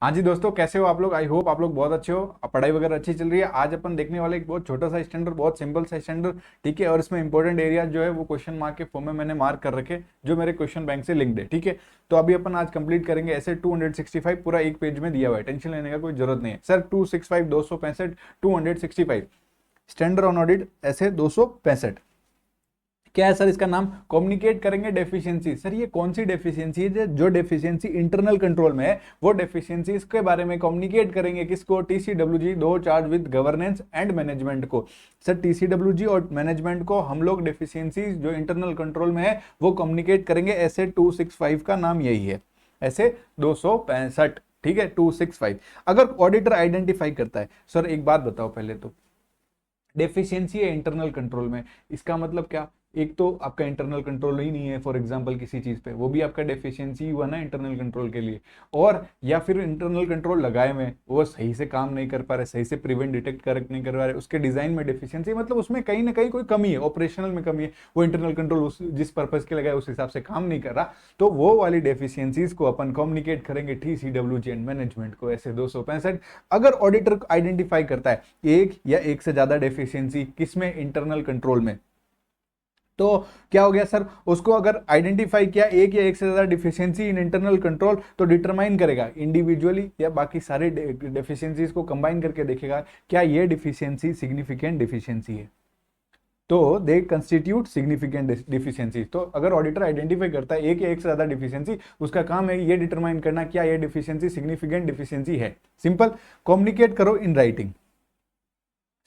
हाँ जी दोस्तों, कैसे हो आप लोग। आई होप आप लोग बहुत अच्छे हो, पढ़ाई वगैरह अच्छी चल रही है। आज अपन देखने वाले एक बहुत छोटा सा स्टैंडर्ड, बहुत सिंपल सा स्टैंडर्ड, ठीक है। और इसमें इंपॉर्टेंट एरिया जो है वो क्वेश्चन मार्क के फॉर्म में मैंने मार्क कर रखे, जो मेरे क्वेश्चन बैंक से लिंक्ड है, ठीक है। तो अभी अपन आज कंप्लीट करेंगे ऐसे 265, पूरा एक पेज में दिया हुआ है, टेंशन लेने का कोई जरूरत नहीं है सर। 265, 265, 265 स्टैंडर्ड ऑन ऑडिट ऐसे 265। क्या है सर इसका नाम? कम्युनिकेट करेंगे डेफिशिएंसी। सर ये कौन सी डेफिशिएंसी है? जो डेफिशिएंसी इंटरनल कंट्रोल में है वो डेफिशिएंसी, इसके बारे में कम्युनिकेट करेंगे किसको? टीसीडब्ल्यूजी, दो charge with governance and management को। सर टीसीडब्ल्यूजी और मैनेजमेंट को हम लोग डेफिशिएंसी जो इंटरनल कंट्रोल में है वो कम्युनिकेट करेंगे। ऐसे 265 का नाम यही है, ऐसे 265, ठीक है। 265 अगर ऑडिटर आइडेंटिफाई करता है, सर एक बात बताओ पहले तो, डेफिशिएंसी है इंटरनल कंट्रोल में, इसका मतलब क्या? एक तो आपका इंटरनल कंट्रोल ही नहीं है फॉर एग्जांपल किसी चीज पे, वो भी आपका डेफिशिएंसी हुआ ना इंटरनल कंट्रोल के लिए। और या फिर इंटरनल कंट्रोल लगाए में वो सही से काम नहीं कर पा रहे, सही से प्रिवेंट डिटेक्ट करेक्ट नहीं कर पा रहे, उसके डिजाइन में डेफिशिएंसी, मतलब उसमें कहीं ना कहीं कोई कमी है, ऑपरेशनल में कमी है। वो इंटरनल कंट्रोल जिस पर्पज के लगाए उस हिसाब से काम नहीं कर रहा, तो वो वाली डेफिशिएंसीज को अपन कम्युनिकेट करेंगे टीसीडब्ल्यूजी एंड मैनेजमेंट को, ऐसे 265। अगर ऑडिटर आइडेंटिफाई करता है एक या एक से ज्यादा डेफिशिएंसी किसमें? इंटरनल कंट्रोल में, तो क्या हो गया सर? उसको अगर आइडेंटिफाई किया एक या एक से ज्यादा डिफिशियंसी इन इंटरनल कंट्रोल, तो डिटरमाइन करेगा इंडिविजुअली या बाकी सारे डेफिशिएंसीज को कंबाइन करके देखेगा क्या ये डिफिशियंसी सिग्निफिकेंट डिफिशियंसी है, तो दे कंस्टिट्यूट सिग्निफिकेंट डिफिशियंसी। तो अगर ऑडिटर आइडेंटिफाई करता है एक या एक से ज्यादा डिफिशियंसी, उसका काम है ये डिटरमाइन करना क्या ये डिफिशियंसी सिग्निफिकेंट डिफिशियंसी है। सिंपल, कम्युनिकेट करो इन राइटिंग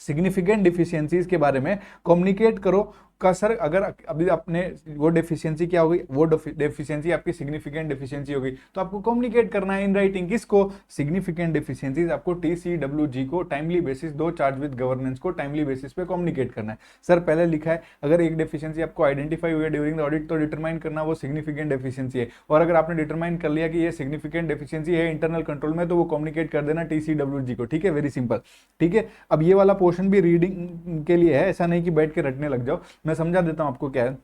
सिग्निफिकेंट डिफिशियंसीज के बारे में, कम्युनिकेट करो का सर। अगर अभी आपने वो डेफिशिएंसी क्या हो गई, वो डेफिशिएंसी आपकी सिग्निफिकेंट डेफिशिएंसी हो गई, तो आपको कम्युनिकेट करना है इन राइटिंग किसको? सिग्निफिकेंट डेफिशिएंसीज आपको टीसीडब्ल्यूजी को टाइमली बेसिस, दो चार्ज विद गवर्नेंस को टाइमली बेसिस पे कम्युनिकेट करना है। सर पहले लिखा है अगर एक डेफिशिएंसी आपको आइडेंटिफाई हुई है ड्यूरिंग द ऑडिट, तो डिटरमाइन करना वो सिग्निफिकेंट डेफिशिएंसी है। और अगर आपने डिटरमाइन कर लिया कि ये सिग्निफिकेंट डेफिशिएंसी है इंटरनल कंट्रोल में, तो वो कम्युनिकेट कर देना टीसीडब्ल्यूजी को, ठीक है। वेरी सिंपल, ठीक है। अब ये वाला पोर्शन भी रीडिंग के लिए है, ऐसा नहीं कि बैठ के रटने लग जाओ। मैं समझा देता हूं आपको क्या है।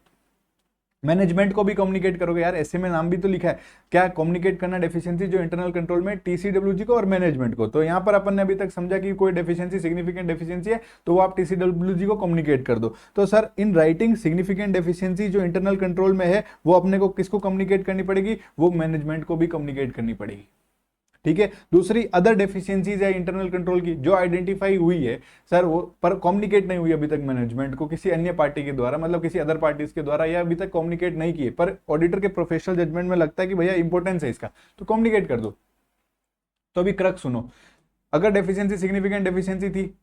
मैनेजमेंट को भी कम्युनिकेट करोगे यार, ऐसे में नाम भी तो लिखा है क्या? कम्युनिकेट करना डेफिशिएंसी जो इंटरनल कंट्रोल में टीसीडब्ल्यूजी को और मैनेजमेंट को। तो यहां पर अपन ने अभी तक समझा कि कोई डेफिशिएंसी सिग्निफिकेंट डेफिशिएंसी है तो वो आप टीसीडब्ल्यूजी को कम्युनिकेट कर दो। तो sir in writing significant deficiency जो इंटरनल कंट्रोल में है वो अपने को किसको कम्युनिकेट करनी पड़ेगी? वो मैनेजमेंट को भी कम्युनिकेट करनी पड़ेगी, ठीक है। दूसरी अदर डेफिशिएंसीज है इंटरनल कंट्रोल की जो आइडेंटिफाई हुई है सर, वो पर कम्युनिकेट नहीं हुई अभी तक मैनेजमेंट को किसी अन्य पार्टी के द्वारा, मतलब किसी अदर पार्टीज के द्वारा, या अभी तक कम्युनिकेट नहीं किए, पर ऑडिटर के प्रोफेशनल जजमेंट में लगता है कि भैया इंपॉर्टेंस है इसका, तो कम्युनिकेट कर दो। तो अभी क्रक सुनो, अगर डेफिशिएंसी सिग्निफिकेंट डेफिशिएंसी थी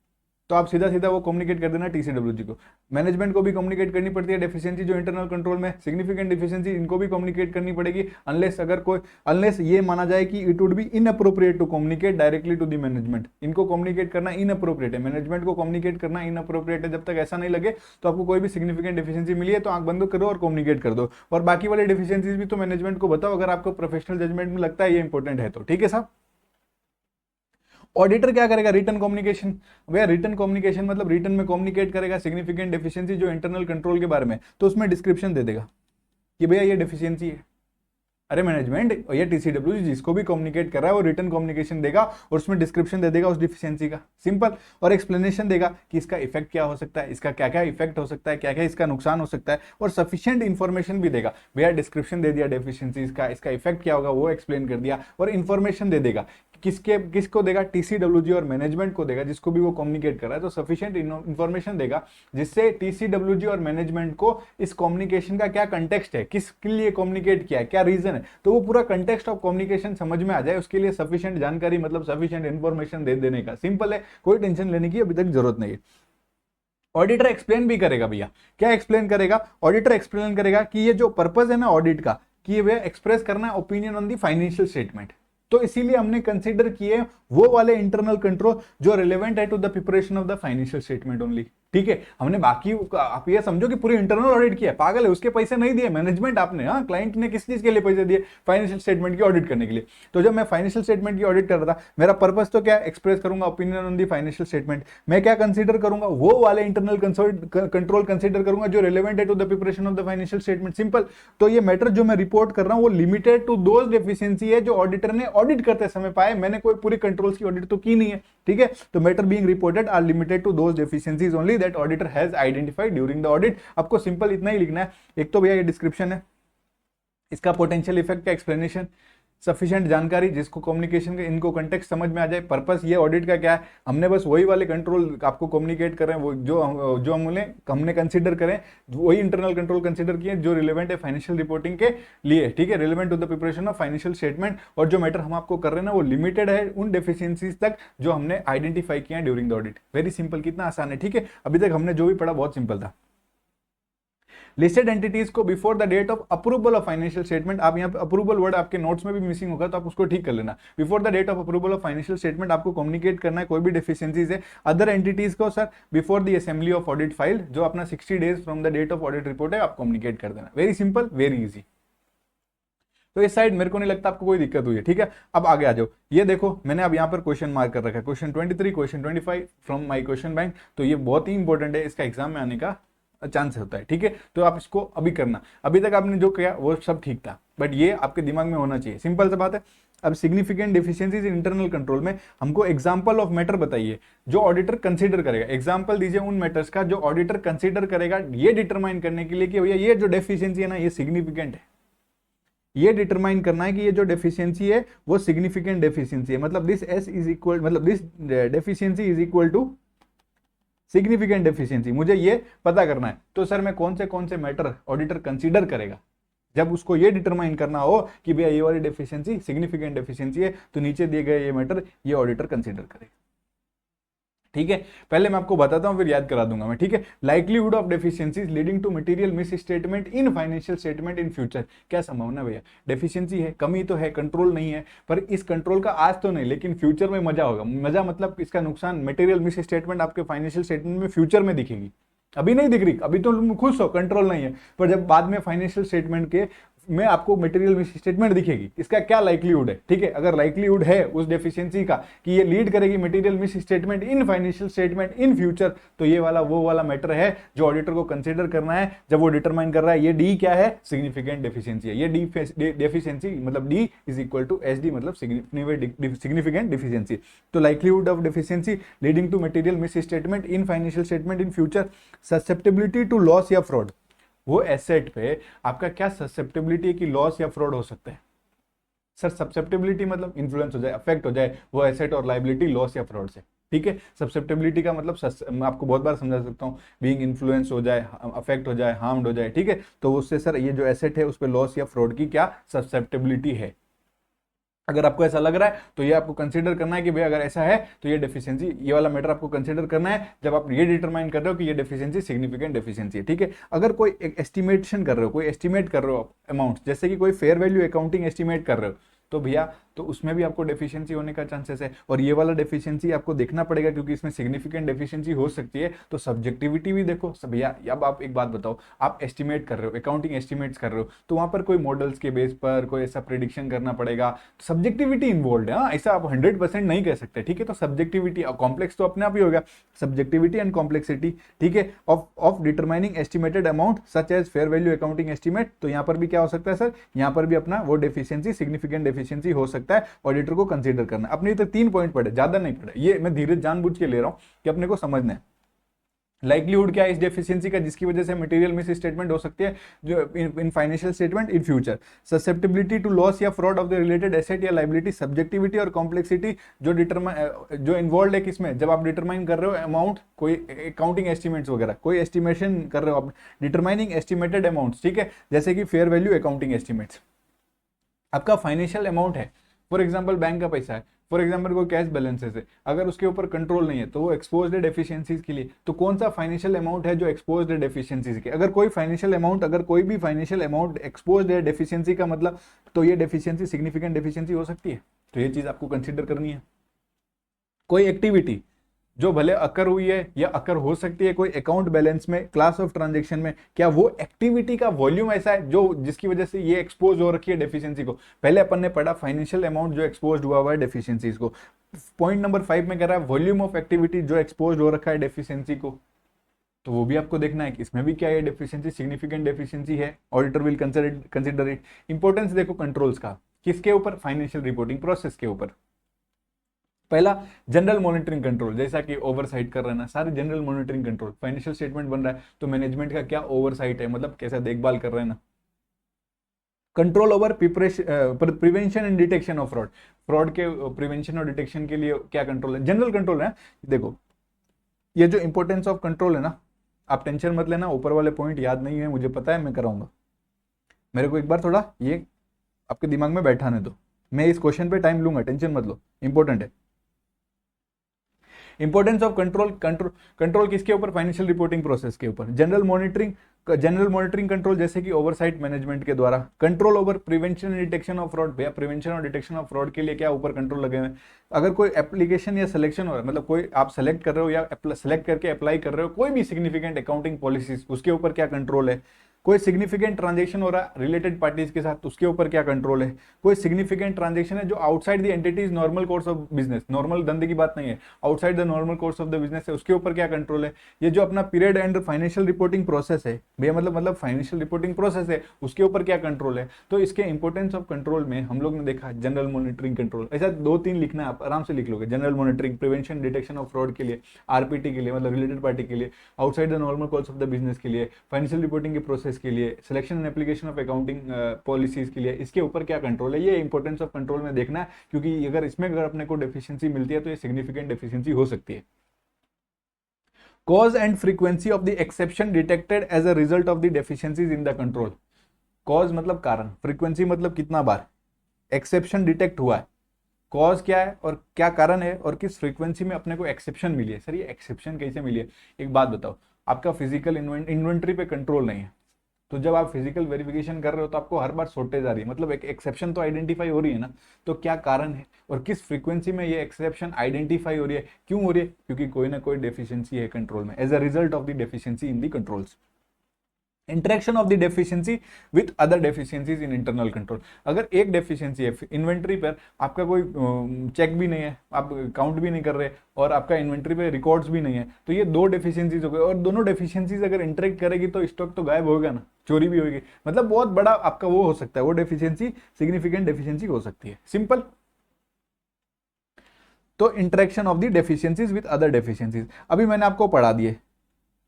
तो आप सीधा सीधा वो कम्युनिकेट कर देना टीसीडब्ल्यूजी को। मैनेजमेंट को भी कम्युनिकेट करनी पड़ती है डेफिशिएंसी जो इंटरनल कंट्रोल में, सिग्निफिकेंट डेफिशिएंसी इनको भी कम्युनिकेट करनी पड़ेगी, अनलेस ये माना जाए कि it would be inappropriate to communicate directly to the management. इनको कम्युनिकेट करना इनअप्रोप्रिएट है, मैनेजमेंट को कम्युनिकेट करना इनअप्रोप्रिएट है। जब तक ऐसा नहीं लगे तो आपको कोई भी सिग्निफिकेंट डेफिशिएंसी मिली है तो आंख बंद करो और कम्युनिकेट कर दो। और बाकी वाले डेफिशिएंसीज भी तो मैनेजमेंट को बताओ अगर आपको प्रोफेशनल जजमेंट में लगता है ये इंपॉर्टेंट है तो, ठीक है साहब। ऑडिटर क्या करेगा? Written communication. भैया रिटन कम्युनिकेशन मतलब रिटन में कम्युनिकेट करेगा सिग्निफिकेंट डेफिशिएंसी जो इंटरनल कंट्रोल के बारे में, तो उसमें डिस्क्रिप्शन दे देगा कि भैया ये डेफिशिएंसी है। अरे मैनेजमेंट और ये टीसीडब्ल्यू जिसको भी कम्युनिकेट कर रहा है वो रिटन कम्युनिकेशन देगा और उसमें डिस्क्रिप्शन दे देगा उस डिफिशियंसी का, सिंपल। और एक्सप्लेनेशन देगा कि इसका इफेक्ट क्या हो सकता है, इसका क्या क्या इफेक्ट हो सकता है, क्या क्या इसका नुकसान हो सकता है, और सफिशिएंट इन्फॉर्मेशन भी देगा। भैया डिस्क्रिप्शन दे दिया डेफिशिएंसी का, इसका इफेक्ट क्या होगा वो एक्सप्लेन कर दिया, और इन्फॉर्मेशन दे देगा किसको देगा? टीसीडब्ल्यूजी और मैनेजमेंट को देगा, जिसको भी वो कम्युनिकेट कर रहा है। तो सफिशिएंट इन्फॉर्मेशन देगा जिससे टीसीडब्ल्यूजी और मैनेजमेंट को इस कम्युनिकेशन का क्या कंटेक्स्ट है, किसके लिए कम्युनिकेट किया है, क्या रीजन है, तो वो पूरा कंटेक्स्ट ऑफ कम्युनिकेशन समझ में आ जाए। उसके लिए सफिशिएंट जानकारी मतलब सफिशिएंट इन्फॉर्मेशन दे देने का, सिंपल है, कोई टेंशन लेने की अभी तक जरूरत नहीं है। ऑडिटर एक्सप्लेन भी करेगा भैया, क्या एक्सप्लेन करेगा? ऑडिटर एक्सप्लेन करेगा कि ये जो पर्पज है ना ऑडिट का, कि वे एक्सप्रेस करना है opinion on the financial statement, तो इसीलिए हमने कंसीडर किए वो वाले इंटरनल कंट्रोल जो रिलेवेंट है to the preparation of the financial statement only. ठीक है, हमने बाकी आप ये समझो कि पूरी इंटरनल ऑडिट किया, पागल है, उसके पैसे नहीं दिए मैनेजमेंट आपने, हाँ क्लाइंट ने किस चीज के लिए पैसे दिए, फाइनेंशियल स्टेटमेंट की ऑडिट करने के लिए। तो जब मैं फाइनेंशियल स्टेटमेंट की ऑडिट कर रहा था, मेरा पर्पस तो क्या, एक्सप्रेस करूंगा opinion on the financial statement. मैं क्या कंसीडर करूंगा, वो वाले इंटरनल कंट्रोल कंसीडर करूंगा जो रिलेवेंट है to the preparation of the financial statement, simple. तो ये मैटर जो मैं रिपोर्ट कर रहा हूं वो लिमिटेड टू दोज डेफिशिएंसी है जो ऑडिटर ने ऑडिट करते समय पाए, मैंने कोई पूरी कंट्रोल्स की ऑडिट तो की नहीं है, ठीक है। तो matter being reported are limited to those deficiencies only that auditor has identified during the audit. आपको सिंपल इतना ही लिखना है। एक तो भैया ये डिस्क्रिप्शन है, इसका पोटेंशियल इफेक्ट का एक्सप्लेनेशन, सफिशिएंट जानकारी जिसको कम्युनिकेशन के इनको कंटेक्स्ट समझ में आ जाए, पर्पस ये ऑडिट का क्या है, हमने बस वही वाले कंट्रोल आपको कम्युनिकेट कर रहे हैं, वो जो हमने कंसीडर करें, वही इंटरनल कंट्रोल कंसीडर किए जो रिलेवेंट है फाइनेंशियल रिपोर्टिंग के लिए, ठीक है, relevant to the preparation of financial statement. और जो मैटर हम आपको कर रहे हैं ना वो लिमिटेड है उन डेफिशिएंसीज तक जो हमने आइडेंटिफाई किया है during the audit. Very simple, कितना आसान है, ठीक है। अभी तक हमने जो भी पढ़ा बहुत सिंपल था। लिस्टेड एंटिटीज को before the date of approval of financial statement, आप यहाँ पे अप्रूवल वर्ड आपके नोट्स में भी मिसिंग होगा तो आप उसको ठीक कर लेना। Before the date of approval of financial statement आपको कम्युनिकेट करना है कोई भी डेफिशिएंसीज है। अदर एंटिटीज को sir before the assembly of audit file, जो अपना 60 days from the date of audit report है, आप कम्युनिकेट कर देना। Very simple, very easy. तो इस साइड मेरे को नहीं लगता आपको कोई दिक्कत हुई है, ठीक है। अब आगे आ जाओ, ये देखो मैंने अब यहाँ पर क्वेश्चन मार्क कर रखा है, question 23, question 25 from my question bank. तो ये बहुत ही इंपॉर्टेंट है, इसका एग्जाम में आने का चांस होता है, ठीक है। तो आप इसको अभी करना, अभी तक आपने जो किया वो सब ठीक था, बट ये आपके दिमाग में होना चाहिए, सिंपल सा बात है। अब significant deficiencies in internal control में हमको एग्जांपल ऑफ मैटर बताइए जो ऑडिटर कंसीडर करेगा। एग्जांपल दीजिए उन मैटर्स का जो ऑडिटर कंसीडर करेगा ये डिटरमाइन करने के लिए कि भैया ये जो डेफिशिएंसी है ना ये सिग्निफिकेंट है। ये डिटरमाइन करना है कि ये जो डेफिशिएंसी है वो सिग्निफिकेंट डेफिशिएंसी है, मतलब दिस एस इज इक्वल, मतलब this deficiency is equal to significant deficiency, मुझे ये पता करना है। तो सर मैं कौन से मैटर ऑडिटर कंसीडर करेगा, जब उसको ये डिटरमाइन करना हो कि भैया ये वाली डेफिशिएंसी सिग्निफिकेंट डेफिशिएंसी है, तो नीचे दिए गए ये मैटर ये ऑडिटर कंसीडर करेगा, ठीक है। पहले मैं आपको बताता हूं फिर याद करा दूंगा मैं, ठीक है। Likelihood of deficiencies leading to material misstatement in financial statement in future, क्या संभावना भैया, डेफिशिएंसी है, कमी तो है, कंट्रोल नहीं है, पर इस कंट्रोल का आज तो नहीं लेकिन फ्यूचर में मजा होगा। मजा मतलब इसका नुकसान, मटेरियल मिस स्टेटमेंट आपके फाइनेंशियल स्टेटमेंट में फ्यूचर में दिखेगी, अभी नहीं दिख रही, अभी तो तुम खुश हो कंट्रोल नहीं है, पर जब बाद में फाइनेंशियल स्टेटमेंट के में आपको मटेरियल मिस स्टेटमेंट दिखेगी, इसका क्या लाइक्लीहुड है, ठीक है। अगर लाइक्लीहुड है उस डेफिशिएंसी का कि ये लीड करेगी material misstatement in financial statement in future, तो ये वाला वो वाला मैटर है जो ऑडिटर को कंसीडर करना है जब वो डिटरमाइन कर रहा है। ये डी क्या है, सिग्निफिकेंट डेफिशिएंसी है। ये डी डेफिशिएंसी मतलब D is equal to H D, मतलब सिग्निफिकेंट डेफिशिएंसी। तो likelihood of deficiency leading to material misstatement in financial statement in future, susceptibility to loss या फ्रॉड, वो एसेट पे आपका क्या ससेप्टेबिलिटी है कि लॉस या फ्रॉड हो सकता है। सर ससेप्टेबिलिटी मतलब इन्फ्लुएंस हो जाए, अफेक्ट हो जाए वो एसेट और लाइबिलिटी लॉस या फ्रॉड से, ठीक है। ससेप्टेबिलिटी का मतलब मैं आपको बहुत बार समझा सकता हूँ, बीइंग इन्फ्लुएंस हो जाए, अफेक्ट हो जाए, हार्म्ड हो जाए, ठीक है। तो उससे सर ये जो एसेट है उस पर लॉस या फ्रॉड की क्या ससेप्टेबिलिटी है। अगर आपको ऐसा लग रहा है तो ये आपको कंसीडर करना है कि भाई अगर ऐसा है तो ये डेफिशिएंसी, ये वाला मैटर आपको कंसीडर करना है जब आप ये डिटरमाइन कर रहे हो कि ये डेफिशिएंसी सिग्निफिकेंट डेफिशिएंसी है, ठीक है। अगर कोई एक एस्टिमेशन कर रहे हो, कोई एस्टिमेट कर रहे हो अमाउंट, जैसे कि कोई फेयर वैल्यू अकाउंटिंग एस्टिमेट कर रहे हो, तो भैया तो उसमें भी आपको डेफिशिएंसी होने का चांसेस है। और ये वाला डेफिशिएंसी आपको देखना पड़ेगा क्योंकि इसमें सिग्निफिकेंट डेफिशिएंसी हो सकती है, तो सब्जेक्टिविटी भी देखो सब भैया। अब आप एक बात बताओ, आप एस्टिमेट कर रहे हो, अकाउंटिंग एस्टिमेट्स कर रहे हो, तो वहां पर कोई मॉडल्स के बेस पर कोई ऐसा प्रेडिक्शन करना पड़ेगा, सब्जेक्टिविटी इन्वॉल्व है, ऐसा आप 100% नहीं कह सकते, ठीक है। तो सब्जेक्टिविटी, कॉम्प्लेक्स तो अपने आप ही हो गया, सब्जेक्टिविटी एंड कॉम्प्लेक्सिटी, ठीक है, of determining estimated amount such as fair value accounting estimate. तो यहाँ पर भी क्या हो सकता है सर, यहाँ पर भी अपना वो डेफिशिएंसी सिग्निफिकेंट डेफिशिएंसी हो सकता है, ऑडिटर को कंसीडर करना। अपने तो 3 पॉइंट पढ़े, ज्यादा नहीं पढ़े, ये मैं धीरे जानबूझ के ले रहा हूं कि अपने को समझना है। लाइक्लीहुड क्या है इस डेफिशिएंसी का जिसकी वजह से मटेरियल मिस स्टेटमेंट हो सकती है जो in financial statement in future, susceptibility to loss या fraud of the related asset या लाइबिलिटी, सब्जेक्टिविटी और कॉम्प्लेक्सिटी जो इन्वॉल्व है किसमें, जब आप डिटरमाइन कर रहे हो अमाउंट, कोई अकाउंटिंग एस्टिमेट्स वगैरह, कोई एस्टिमेशन कर रहे हो आप, डिटरमाइनिंग एस्टिमेटेड अमाउंट्स, ठीक है, जैसे कि फेयर वैल्यू अकाउंटिंग एस्टिमेट्स। आपका फाइनेंशियल अमाउंट है, फॉर एग्जाम्पल बैंक का पैसा है, फॉर एग्जाम्पल कोई कैश बैलेंसेस है, अगर उसके ऊपर कंट्रोल नहीं है तो वो एक्सपोज्ड है डेफिशिएंसीज के लिए। तो कौन सा फाइनेंशियल अमाउंट है जो एक्सपोज्ड है डेफिशिएंसीज के, अगर कोई फाइनेंशियल अमाउंट, अगर कोई भी फाइनेंशियल अमाउंट एक्सपोज्ड है डेफिशिएंसी का मतलब, तो ये डेफिशिएंसी सिग्निफिकेंट डेफिशिएंसी हो सकती है। तो ये चीज आपको कंसीडर करनी है। कोई एक्टिविटी जो भले अकर हुई है या अकर हो सकती है कोई अकाउंट बैलेंस में, क्लास ऑफ ट्रांजेक्शन में, क्या वो एक्टिविटी का वॉल्यूम ऐसा है जो जिसकी वजह से ये एक्सपोज हो रखी है डेफिशिएंसी को। पहले अपन ने पढ़ा फाइनेंशियल अमाउंट जो एक्सपोज हुआ हुआ है डेफिशिएंसीज को। पॉइंट नंबर 5 में कह रहा है वॉल्यूम ऑफ एक्टिविटी जो एक्सपोज हो रखा है डेफिशिएंसी को, तो वो भी आपको देखना है कि इसमें भी क्या है डेफिशिएंसी, सिग्निफिकेंट डेफिशिएंसी है, auditor will consider it. Importance देखो कंट्रोल्स का, किसके ऊपर, फाइनेंशियल रिपोर्टिंग प्रोसेस के ऊपर। पहला जनरल मॉनिटरिंग कंट्रोल, जैसा कि ओवरसाइट कर रहे हैं ना सारे general monitoring control. Financial statement बन रहा है तो मैनेजमेंट का क्या ओवरसाइट है, मतलब कैसा देखभाल कर रहे हैं ना। Control over prevention and detection of fraud, fraud के प्रिवेंशन और डिटेक्शन के लिए क्या कंट्रोल है, जनरल कंट्रोल है। देखो ये जो इंपॉर्टेंस ऑफ कंट्रोल है ना, आप टेंशन मत लेना, ऊपर वाले पॉइंट याद नहीं है मुझे पता है, मैं कराऊंगा। मेरे को एक बार थोड़ा ये आपके दिमाग में बैठाने दो, मैं इस क्वेश्चन पे टाइम लूंगा, टेंशन मत लो, इंपॉर्टेंट है। इंपॉर्टेंस ऑफ कंट्रोल, कंट्रोल किसके ऊपर, फाइनेंशियल रिपोर्टिंग प्रोसेस के ऊपर। जनरल मॉनिटरिंग कंट्रोल जैसे कि ओवरसाइट मैनेजमेंट के द्वारा। Control over prevention and detection of fraud, भैया प्रिवेंशन और डिटेक्शन ऑफ फ्रॉड के लिए क्या ऊपर कंट्रोल लगे हुए हैं। अगर कोई एप्लीकेशन या सिलेक्शन हो रहा है, मतलब कोई आप सेलेक्ट कर रहे हो या सेलेक्ट करके अप्लाई कर रहे हो कोई भी सिग्निफिकेंट अकाउंटिंग पॉलिसीज, उसके ऊपर क्या कंट्रोल है। कोई सिग्निफिकेंट ट्रांजेक्शन हो रहा है रिलेटेड पार्टीज के साथ, उसके ऊपर क्या कंट्रोल है। कोई सिग्निफिकेंट ट्रांजेक्शन है जो outside the entities normal course of business, normal धंधे की बात नहीं है, outside the normal course of the business है, उसके ऊपर क्या कंट्रोल है। ये जो अपना period and financial reporting process है भैया, मतलब फाइनेंशियल रिपोर्टिंग प्रोसेस है, उसके ऊपर क्या कंट्रोल है। तो इसके इंपॉर्टेंस ऑफ कंट्रोल में हम लोग ने देखा जनरल मॉनिटरिंग कंट्रोल, ऐसा 2-3 लिखना है, आप आराम से लिख लोगे। General monitoring, prevention detection of fraud के लिए, आरपीटी के लिए मतलब रिलेटेड पार्टी के लिए, outside the normal course of the business के लिए, फाइनेंशियल रिपोर्टिंग के प्रोसेस के लिए, selection and application of accounting policies के लिए, इसके ऊपर क्या कंट्रोल है। ये इंपॉर्टेंस ऑफ कंट्रोल में देखना है, क्योंकि अगर इसमें अगर अपने को डेफिशिएंसी मिलती है तो ये सिग्निफिकेंट डेफिशिएंसी हो सकती है। Cause and frequency of the exception detected as a result of the deficiencies in the control. Cause मतलब कारण, फ्रीक्वेंसी मतलब कितना बार एक्सेप्शन डिटेक्ट हुआ है, कॉज क्या है और क्या कारण है और किस फ्रीक्वेंसी में अपने को एक्सेप्शन मिली है। सर ये एक्सेप्शन कैसे मिली है, एक बात बताओ, आपका फिजिकल इन्वेंट्री पे कंट्रोल नहीं है, तो जब आप फिजिकल वेरिफिकेशन कर रहे हो तो आपको हर बार शॉर्टेज आ रही है, मतलब एक एक्सेप्शन तो आइडेंटिफाई हो रही है ना। तो क्या कारण है और किस फ्रीक्वेंसी में ये एक्सेप्शन आइडेंटिफाई हो रही है, क्यों हो रही है, क्योंकि कोई ना कोई डेफिशिएंसी है कंट्रोल में, as a result of the deficiency in the controls. Interaction of the deficiency with other deficiencies in internal control. अगर एक डेफिशिएंसी है इन्वेंट्री पर, आपका कोई चेक भी नहीं है, आप काउंट भी नहीं कर रहे और आपका इन्वेंट्री पे रिकॉर्ड्स भी नहीं है, तो ये 2 डेफिशिएंसीज हो गए, और दोनों डेफिशिएंसीज अगर इंटरेक्ट करेगी तो स्टॉक तो गायब होगा ना, चोरी भी होगी, मतलब बहुत बड़ा आपका वो हो सकता है, वो डेफिशिएंसी सिग्निफिकेंट डेफिशिएंसी हो सकती है, सिंपल। तो interaction of the deficiencies with other deficiencies अभी मैंने आपको पढ़ा दिए,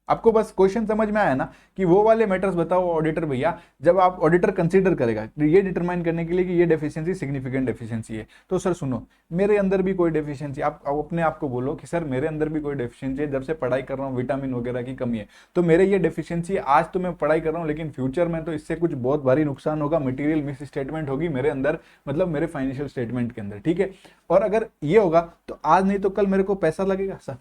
आपको बस क्वेश्चन समझ में आया ना कि वो वाले मैटर्स बताओ ऑडिटर भैया, जब आप ऑडिटर कंसीडर करेगा ये डिटरमाइन करने के लिए कि ये डेफिशिएंसी सिग्निफिकेंट डेफिशिएंसी है। तो सर सुनो, मेरे अंदर भी कोई डेफिशिएंसी, आप अपने आप को बोलो कि सर मेरे अंदर भी कोई डेफिशिएंसी है, जब से पढ़ाई कर रहा हूँ विटामिन वगैरह की कमी है, तो मेरे ये डेफिशिएंसी आज तो मैं पढ़ाई कर रहा हूँ लेकिन फ्यूचर में तो इससे कुछ बहुत भारी नुकसान होगा, मटीरियल मिस स्टेटमेंट होगी मेरे अंदर, मतलब मेरे फाइनेंशियल स्टेटमेंट के अंदर, ठीक है। और अगर ये होगा तो आज नहीं तो कल मेरे को पैसा लगेगा, सर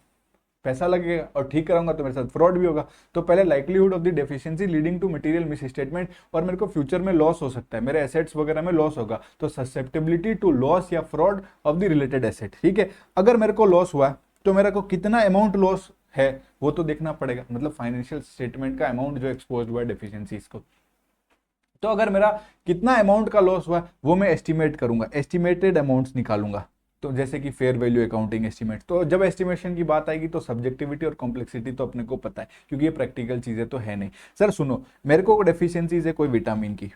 पैसा लगेगा, और ठीक कराऊंगा तो मेरे साथ फ्रॉड भी होगा। तो पहले likelihood of the deficiency leading to material misstatement, और मेरे को फ्यूचर में लॉस हो सकता है, मेरे एसेट्स वगैरह में लॉस होगा, तो ससेप्टेबिलिटी टू लॉस या fraud of the related asset, ठीक है। अगर मेरे को लॉस हुआ तो मेरे को कितना अमाउंट लॉस है वो तो देखना पड़ेगा, मतलब फाइनेंशियल स्टेटमेंट का अमाउंट जो एक्सपोज हुआ है डेफिशिएंसीज को। तो अगर मेरा कितना अमाउंट का लॉस हुआ वो मैं एस्टिमेट करूंगा, एस्टिमेटेड अमाउंट्स निकालूंगा, तो जैसे कि फेयर वैल्यू अकाउंटिंग एस्टिमेट। तो जब एस्टिमेशन की बात आएगी तो सब्जेक्टिविटी और कॉम्प्लेक्सिटी तो अपने को पता है, क्योंकि ये प्रैक्टिकल चीजें तो है नहीं। सर सुनो, मेरे को डेफिशिएंसीज है कोई विटामिन की,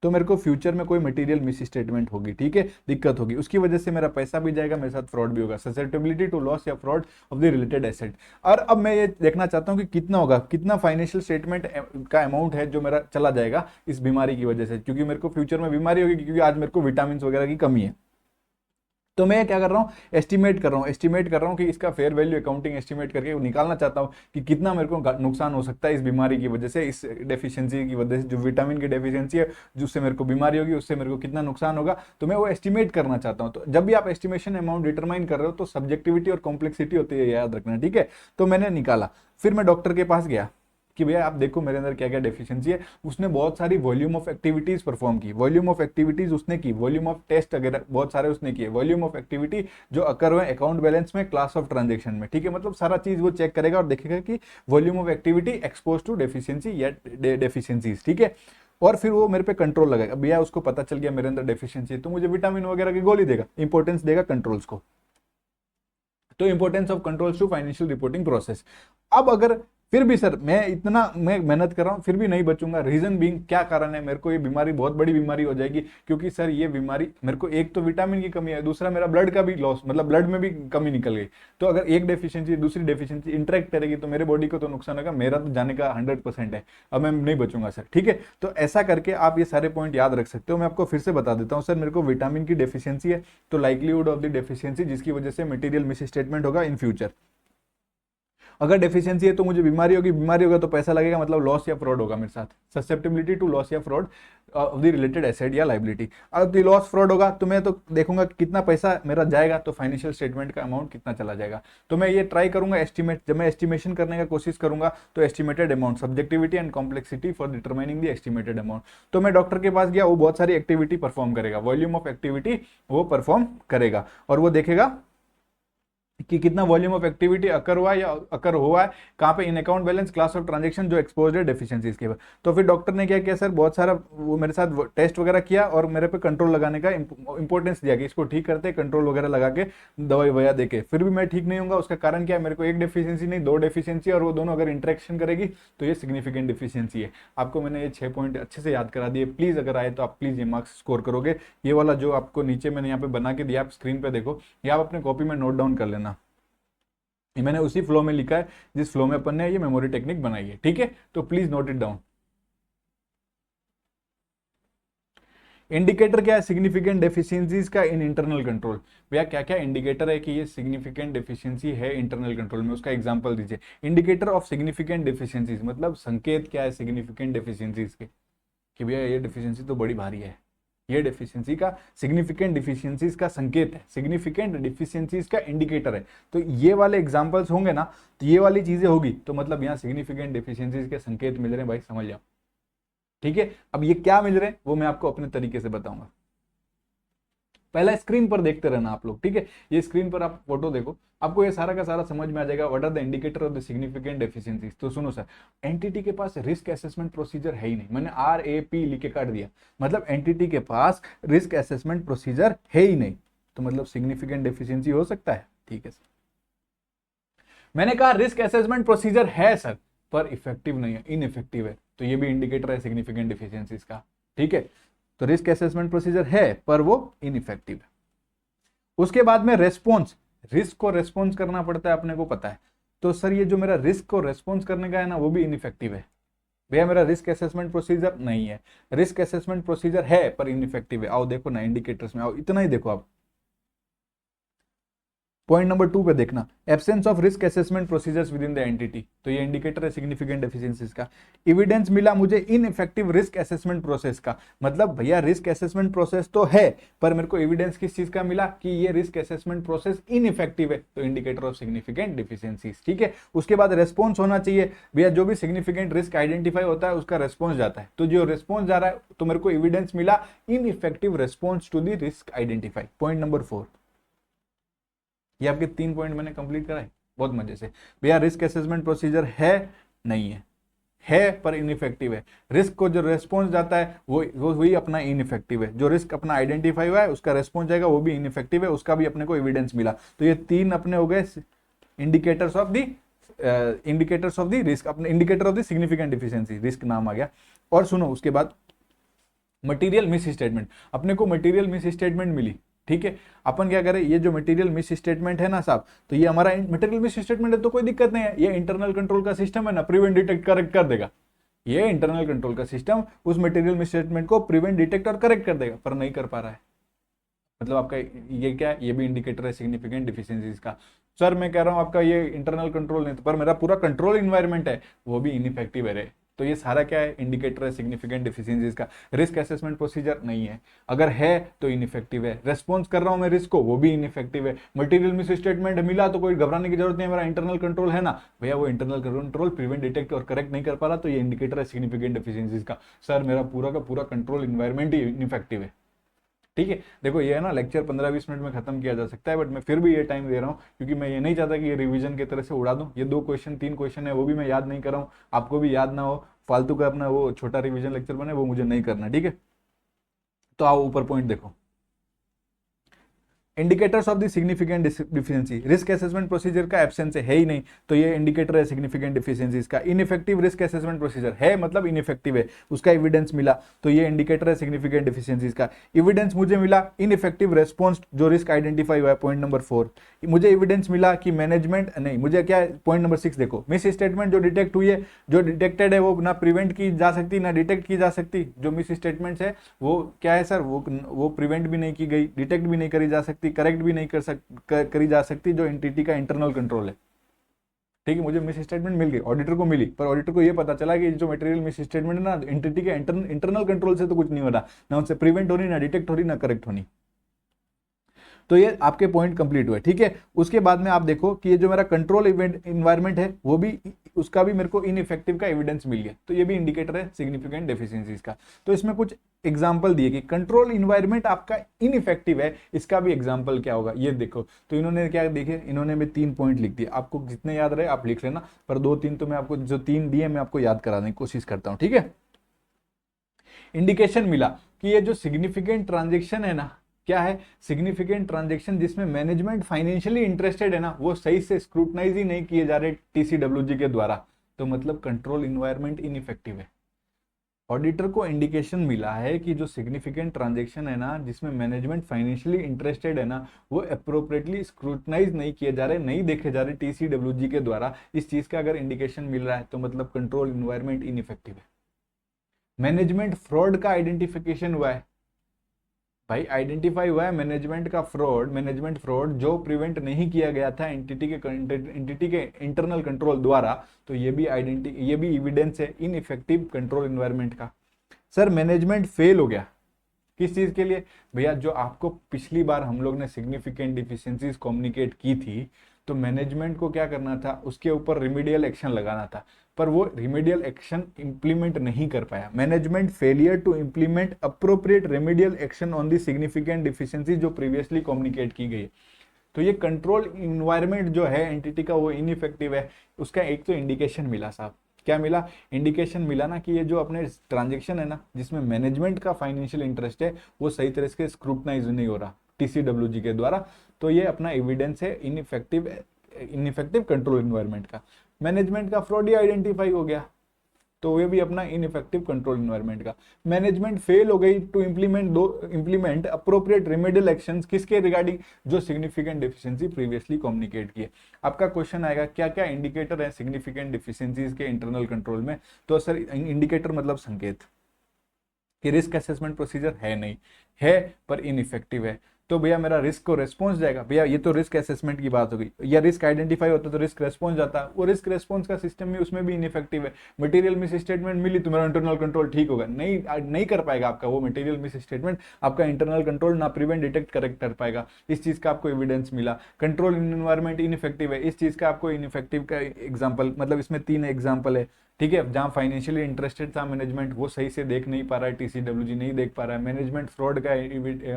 तो मेरे को फ्यूचर में कोई मटेरियल मिस स्टेटमेंट होगी, ठीक है, दिक्कत होगी, उसकी वजह से मेरा पैसा भी जाएगा, मेरे साथ फ्रॉड भी होगा, ससेप्टेबिलिटी टू लॉस या fraud of the related asset. और अब मैं ये देखना चाहता हूँ कि कितना होगा, कितना फाइनेंशियल स्टेटमेंट का अमाउंट है जो मेरा चला जाएगा इस बीमारी की वजह से, क्योंकि मेरे को फ्यूचर में बीमारी होगी, क्योंकि आज मेरे को विटामिन वगैरह की कमी है। तो मैं क्या कर रहा हूँ, एस्टिमेट कर रहा हूँ कि इसका फेयर वैल्यू अकाउंटिंग एस्टिमेट करके निकालना चाहता हूँ कि कितना मेरे को नुकसान हो सकता है इस बीमारी की वजह से, इस डेफिशिएंसी की वजह से, जो विटामिन की डेफिशिएंसी है जिससे मेरे को बीमारी होगी, उससे मेरे को कितना नुकसान होगा, तो मैं वो एस्टिमेट करना चाहता हूँ। तो जब भी आप एस्टिमेशन अमाउंट डिटरमाइन कर रहे हो तो सब्जेक्टिविटी और कॉम्प्लेक्सिटी होती है, याद रखना, ठीक है। तो मैंने निकाला, फिर मैं डॉक्टर के पास गया, कि भैया आप देखो मेरे अंदर क्या क्या डेफिशिएंसी है। उसने बहुत सारी वॉल्यूम ऑफ एक्टिविटीज परफॉर्म की, वॉल्यूम ऑफ एक्टिविटीज उसने की, वॉल्यूम ऑफ टेस्ट वगैरह बहुत सारे उसने किए, वॉल्यूम ऑफ एक्टिविटी जो अकर हुए अकाउंट बैलेंस में, क्लास ऑफ ट्रांजेक्शन में, ठीक है। मतलब सारा चीज वो चेक करेगा और देखेगा कि volume of activity expose to deficiency या डेफिशिएंसीज, ठीक है। और फिर वो मेरे पे कंट्रोल लगाएगा, भैया उसको पता चल गया मेरे अंदर डेफिशिएंसी है तो मुझे विटामिन वगैरह की गोली देगा, इंपॉर्टेंस देगा कंट्रोल्स को। तो importance of controls to financial reporting process. अब अगर फिर भी सर मैं मेहनत कर रहा हूं फिर भी नहीं बचूंगा, रीजन बीइंग क्या कारण है, मेरे को ये बीमारी बहुत बड़ी बीमारी हो जाएगी, क्योंकि सर ये बीमारी मेरे को एक तो विटामिन की कमी है, दूसरा मेरा ब्लड का भी लॉस, मतलब ब्लड में भी कमी निकल गई। तो अगर एक डेफिशिएंसी दूसरी डेफिशिएंसी इंटरेक्ट करेगी तो मेरे बॉडी को तो नुकसान होगा, मेरा तो जाने का 100% है, अब मैं नहीं बचूंगा सर, ठीक है। तो ऐसा करके आप ये सारे पॉइंट याद रख सकते हो। मैं आपको फिर से बता देता हूँ, सर मेरे को विटामिन की डेफिशिएंसी है तो लाइक्लीहुड ऑफ द डेफिशिएंसी जिसकी वजह से मटेरियल मिस स्टेटमेंट होगा इन फ्यूचर। अगर डेफिशिएंसी है तो मुझे बीमारी होगी, बीमारी होगा तो पैसा लगेगा, मतलब लॉस या फ्रॉड होगा मेरे साथ, ससेप्टेबिलिटी टू लॉस या fraud of the related asset या लाइबिलिटी। अब लॉस फ्रॉड होगा तो मैं तो देखूंगा कितना पैसा मेरा जाएगा, तो फाइनेंशियल स्टेटमेंट का अमाउंट कितना चला जाएगा। तो मैं ये ट्राई करूंगा एस्टिमेट, जब मैं एस्टिमेशन करने का कोशिश करूंगा तो estimated amount, subjectivity and complexity for determining the estimated amount. तो मैं डॉक्टर के पास गया, वो बहुत सारी एक्टिविटी परफॉर्म करेगा, वॉल्यूम ऑफ एक्टिविटी वो परफॉर्म करेगा और वो देखेगा कि कितना वॉल्यूम ऑफ एक्टिविटी अकर हुआ या अकर हुआ है, कहाँ पे, in account balance, class of transaction जो एक्सपोज्ड है डेफिशिएंसीज के। तो फिर डॉक्टर ने क्या किया सर, बहुत सारा वो मेरे साथ टेस्ट वगैरह किया और मेरे पे कंट्रोल लगाने का इंपॉर्टेंस दिया कि इसको ठीक करते, कंट्रोल वगैरह लगा के दवाई वगैरह देके। फिर भी मैं ठीक नहीं होगा, उसका कारण क्या है, मेरे को एक डेफिशिएंसी नहीं दो डेफिशिएंसी, और वो दोनों अगर इंटरेक्शन करेगी तो ये सिग्निफिकेंट डेफिशिएंसी है। आपको मैंने ये 6 पॉइंट अच्छे से याद करा दिए। प्लीज अगर आए तो आप प्लीज ये मार्क्स स्कोर करोगे। ये वाला जो आपको नीचे मैंने यहाँ पे बना के दिया, आप स्क्रीन पे देखो, या आप अपने कॉपी में नोट डाउन कर लेना। ये मैंने उसी फ्लो में लिखा है जिस फ्लो में अपन ने ये मेमोरी टेक्निक बनाई है, ठीक है। तो please note it down. Indicator क्या है, सिग्निफिकेंट डेफिशिएंसीज का इन इंटरनल कंट्रोल। भैया क्या क्या इंडिकेटर है कि ये सिग्निफिकेंट डेफिशिएंसी है इंटरनल कंट्रोल में, उसका एग्जांपल दीजिए। इंडिकेटर ऑफ सिग्निफिकेंट डेफिशिएंसीज मतलब संकेत क्या है सिग्निफिकेंट डेफिशिएंसीज के, कि भैया ये डेफिशिएंसी तो बड़ी भारी है, ये डेफिशिएंसी का, सिग्निफिकेंट डेफिशिएंसीज का संकेत है, सिग्निफिकेंट डेफिशिएंसीज का इंडिकेटर है। तो ये वाले एग्जांपल्स होंगे ना, तो ये वाली चीजें होगी तो मतलब यहाँ सिग्निफिकेंट डेफिशिएंसीज के संकेत मिल रहे हैं भाई, समझ जाओ, ठीक है। अब ये क्या मिल रहे हैं वो मैं आपको अपने तरीके से बताऊंगा। पहला स्क्रीन पर देखते रहना आप लोग, ठीक है। ये स्क्रीन पर आप फोटो देखो, आपको ये सारा का सारा समझ में आ जाएगा। What are the indicator of the significant deficiencies. तो सुनो सर, एंटिटी के पास रिस्क असेसमेंट प्रोसीजर है ही नहीं, मैंने RAP लिख के काट दिया, मतलब एंटिटी के पास रिस्क असेसमेंट प्रोसीजर है ही नहीं, तो मतलब सिग्निफिकेंट डेफिशिएंसी हो सकता है, ठीक है सर। मैंने कहा रिस्क असेसमेंट प्रोसीजर है सर, पर इफेक्टिव नहीं है, इनइफेक्टिव है, तो ये भी इंडिकेटर है सिग्निफिकेंट डेफिशिएंसीज का, ठीक है। तो रिस्क असेसमेंट प्रोसीजर है पर वो इनइफेक्टिव है। उसके बाद में रेस्पॉन्स, रिस्क को रेस्पॉन्स करना पड़ता है, अपने को पता है। तो सर ये जो मेरा रिस्क को रेस्पॉन्स करने का है ना, वो भी इनइफेक्टिव है। भैया मेरा रिस्क असेसमेंट प्रोसीजर नहीं है, रिस्क असेसमेंट प्रोसीजर है पर इनइफेक्टिव है। आओ देखो ना इंडिकेटर्स में, आओ इतना ही देखो आप। पॉइंट नंबर 2 पे देखना, absence of risk assessment procedures with in the entity. तो ये इंडिकेटर है सिग्निफिकेंट डेफिशिएंसीज का। एविडेंस मिला मुझे इनइफेक्टिव रिस्क असेसमेंट प्रोसेस का, मतलब भैया रिस्क असेसमेंट प्रोसेस तो है पर मेरे को एविडेंस किस चीज का मिला कि ये रिस्क असेसमेंट प्रोसेस इनइफेक्टिव है, तो इंडिकेटर ऑफ सिग्निफिकेंट डेफिशिएंसीज, ठीक है। उसके बाद रेस्पॉन्स होना चाहिए, भैया जो भी सिग्निफिकेंट रिस्क आइडेंटिफाई होता है उसका रेस्पॉन्स जाता है, तो जो रेस्पॉन्स जा रहा है तो मेरे को एविडेंस मिला ineffective response to the risk identify. Point number 4, ये आपके 3 पॉइंट मैंने कंप्लीट कराए बहुत मजे से। भैया रिस्क असेसमेंट प्रोसीजर है नहीं है पर इनइफेक्टिव है। रिस्क को जो रेस्पॉन्स जाता है वो वही अपना इनइफेक्टिव है, जो रिस्क अपना आइडेंटिफाई हुआ है उसका रेस्पॉन्स जाएगा वो भी इनइफेक्टिव है, उसका भी अपने को एविडेंस मिला। तो ये 3 अपने हो गए इंडिकेटर्स ऑफ द रिस्क, अपने indicator of the significant deficiency, risk नाम आ गया। और सुनो उसके बाद मटेरियल मिस स्टेटमेंट, अपने को मटेरियल मिस स्टेटमेंट मिली, ठीक है। अपन क्या करें, ये जो मटेरियल मिस स्टेटमेंट है ना साहब, तो ये हमारा मटेरियल मिस स्टेटमेंट है तो कोई दिक्कत नहीं है, ये इंटरनल कंट्रोल का सिस्टम है ना, प्रिवेंट डिटेक्ट करेक्ट कर देगा। ये इंटरनल कंट्रोल का सिस्टम उस मटेरियल मिस स्टेटमेंट को प्रिवेंट डिटेक्ट और करेक्ट कर देगा, पर नहीं कर पा रहा है, मतलब आपका ये क्या है, ये भी इंडिकेटर है सिग्निफिकेंट डिफिशिएंसीज का। सर मैं कह रहा हूं आपका ये इंटरनल कंट्रोल नहीं, पर मेरा पूरा कंट्रोल इन्वायरमेंट है वो भी इनइफेक्टिव है रे, तो ये सारा क्या है, इंडिकेटर है सिग्निफिकेंट डिफिशियंसीज का। रिस्क असेसमेंट प्रोसीजर नहीं है, अगर है तो इनइफेक्टिव है। रेस्पॉन्स कर रहा हूं मैं रिस्क को, वो भी इनइफेक्टिव है। मटेरियल मिस स्टेटमेंट मिला तो कोई घबराने की जरूरत नहीं है, मेरा इंटरनल कंट्रोल है ना भैया, वो इंटरनल कंट्रोल प्रिवेंट, डिटेक्ट और करेक्ट नहीं कर पा रहा, तो ये इंडिकेटर है सिग्निफिकेंट डिफिशियंसीज का। सर मेरा पूरा का पूरा कंट्रोल इन्वायरमेंट ही इनइफेक्टिव है। ठीक है, देखो ये है ना, लेक्चर 15-20 मिनट में खत्म किया जा सकता है, बट मैं फिर भी ये टाइम दे रहा हूँ क्योंकि मैं ये नहीं चाहता कि ये रिवीजन की तरह से उड़ा दूं। ये 2 क्वेश्चन 3 क्वेश्चन है, वो भी मैं याद नहीं कर रहा हूँ, आपको भी याद ना हो, फालतू का अपना वो छोटा रिवीजन लेक्चर बने, वो मुझे नहीं करना। ठीक है, तो आओ ऊपर पॉइंट देखो। Indicators of the significant deficiency, risk assessment procedure का एब्सेंस है ही नहीं, तो ये इंडिकेटर है सिग्निफिकेंट डिफिशियंसीज का। इनइफेक्टिव रिस्क असेसमेंट प्रोसीजर है, मतलब इनइफेक्टिव है, उसका एविडेंस मिला, तो ये इंडिकेटर है सिग्निफिकेंट डिफिशियंसीज का। एविडेंस मुझे मिला इनइफेक्टिव रेस्पॉन्स, जो रिस्क आइडेंटिफाई हुआ है, पॉइंट नंबर 4। मुझे एविडेंस मिला कि मैनेजमेंट नहीं, मुझे क्या, पॉइंट नंबर 6 देखो, मिस स्टेटमेंट जो डिटेक्ट हुई है, जो डिटेक्टेड है वो ना प्रिवेंट की जा सकती ना डिटेक्ट की जा सकती। जो मिस स्टेटमेंट्स है वो क्या है सर, वो प्रिवेंट भी नहीं की गई, डिटेक्ट भी नहीं करी जा सकती, करेक्ट भी नहीं करी जा सकती, जो एंटिटी का इंटरनल कंट्रोल है। ठीक है, मुझे मिस स्टेटमेंट मिल गई, ऑडिटर को मिली, पर ऑडिटर को ये पता चला कि जो मटेरियल मिस स्टेटमेंट है ना, एंटिटी के इंटरनल कंट्रोल से तो कुछ नहीं हो रहा, ना उनसे प्रिवेंट हो रही, ना डिटेक्ट हो रही, ना करेक्ट होनी। तो ये आपके पॉइंट कंप्लीट हुए। ठीक है, उसके बाद में आप देखो कि ये जो मेरा कंट्रोल इवेंट इन्वायरमेंट है, वो भी, उसका भी मेरे को इनइफेक्टिव का एविडेंस मिल गया, तो ये भी इंडिकेटर है सिग्निफिकेंट डेफिशिएंसीज का। तो इसमें कुछ एग्जांपल दिए कि कंट्रोल इन्वायरमेंट आपका इनइफेक्टिव है, इसका भी एग्जांपल क्या होगा, ये देखो। तो इन्होंने क्या देखे, इन्होंने भी 3 पॉइंट लिख दिए, आपको जितने याद रहे आप लिख लेना, पर 2-3 तो मैं आपको, जो 3 दिए मैं आपको याद कराने की कोशिश करता हूं। ठीक है, इंडिकेशन मिला कि ये जो सिग्निफिकेंट ट्रांजेक्शन है ना, क्या है, सिग्निफिकेंट ट्रांजेक्शन जिसमें मैनेजमेंट फाइनेंशियली इंटरेस्टेड है ना, वो सही से स्क्रूटनाइज ही नहीं किए जा रहे टीसीडब्ल्यूजी के द्वारा, तो मतलब कंट्रोल इन्वायरमेंट इनइफेक्टिव है। ऑडिटर को इंडिकेशन मिला है कि जो सिग्निफिकेंट ट्रांजेक्शन है ना, जिसमें मैनेजमेंट फाइनेंशियली इंटरेस्टेड है ना, वो अप्रोप्रिएटली स्क्रूटनाइज नहीं किए जा रहे, नहीं देखे जा रहे टीसीडब्ल्यूजी के द्वारा, इस चीज का अगर इंडिकेशन मिल रहा है तो मतलब कंट्रोल इन्वायरमेंट इनइफेक्टिव है। मैनेजमेंट फ्रॉड का आइडेंटिफिकेशन हुआ है, भाई आइडेंटिफाई हुआ है मैनेजमेंट का फ्रॉड, मैनेजमेंट फ्रॉड जो प्रिवेंट नहीं किया गया था एंटिटी के इंटरनल कंट्रोल द्वारा, तो ये भी ये भी एविडेंस है इनइफेक्टिव कंट्रोल एनवायरनमेंट का। सर मैनेजमेंट फेल हो गया, किस चीज के लिए भैया, जो आपको पिछली बार हम लोग ने सिग्निफिकेंट डिफिशियंसीज कम्युनिकेट की थी, तो मैनेजमेंट को क्या करना था, उसके ऊपर रिमीडियल एक्शन लगाना था, पर वो रिमीडियल एक्शन इंप्लीमेंट नहीं कर पाया। Management failure to implement appropriate remedial action on the significant deficiency जो प्रीवियसली कम्युनिकेट की गई है। तो ये कंट्रोल इन्वायरमेंट जो है एंटिटी का, वो इनइफेक्टिव है। उसका एक तो इंडिकेशन मिला साहब, क्या मिला, इंडिकेशन मिला ना कि ये जो अपने ट्रांजेक्शन है ना, जिसमें मैनेजमेंट का फाइनेंशियल इंटरेस्ट है, वो सही तरह से स्क्रूटनाइज नहीं हो रहा टीसीडब्ल्यूजी के द्वारा, तो ये अपना एविडेंस है इनइफेक्टिव कंट्रोल इन्वायरमेंट का। मैनेजमेंट का फ्रॉड ही आइडेंटिफाई हो गया, तो ये भी अपना इनइफेक्टिव कंट्रोल इन्वायरमेंट का। मैनेजमेंट फेल हो गई to implement appropriate remedial actions, किसके रिगार्डिंग, जो सिग्निफिकेंट डिफिशियंसी प्रीवियसली कम्युनिकेट किए। आपका क्वेश्चन आएगा क्या क्या इंडिकेटर है सिग्निफिकेंट डिफिशियंसीज के इंटरनल कंट्रोल में, तो सर इंडिकेटर मतलब संकेत कि रिस्क असेसमेंट प्रोसीजर है नहीं, है पर इनइफेक्टिव है, तो भैया मेरा रिस्क को रेस्पॉन्स जाएगा। भैया ये तो रिस्क असेसमेंट की बात हो गई, या रिस्क आइडेंटिफाई होता तो रिस्क रेस्पॉन्स जाता, वो रिस्क रेस्पॉन्स का सिस्टम भी उसमें भी इनइफेक्टिव है। मटेरियल मिस स्टेटमेंट मिली तो मेरा इंटरनल कंट्रोल ठीक होगा, नहीं कर पाएगा आपका वो मटेरियल मिस स्टेटमेंट, आपका इंटरनल कंट्रोल ना प्रिवेंट डिटेक्ट करेक्ट कर पाएगा, इस चीज का आपको एविडेंस मिला। कंट्रोल इन्वायरमेंट इनइफेक्टिव है, इस चीज का आपको इनइफेक्टिव का एग्जाम्पल, मतलब इसमें 3 एग्जाम्पल है। ठीक है, जहां फाइनेंशियली इंटरेस्टेड था मैनेजमेंट, वो सही से देख नहीं पा रहा है, टीसीडब्ल्यूजी नहीं देख पा रहा है, मैनेजमेंट फ्रॉड का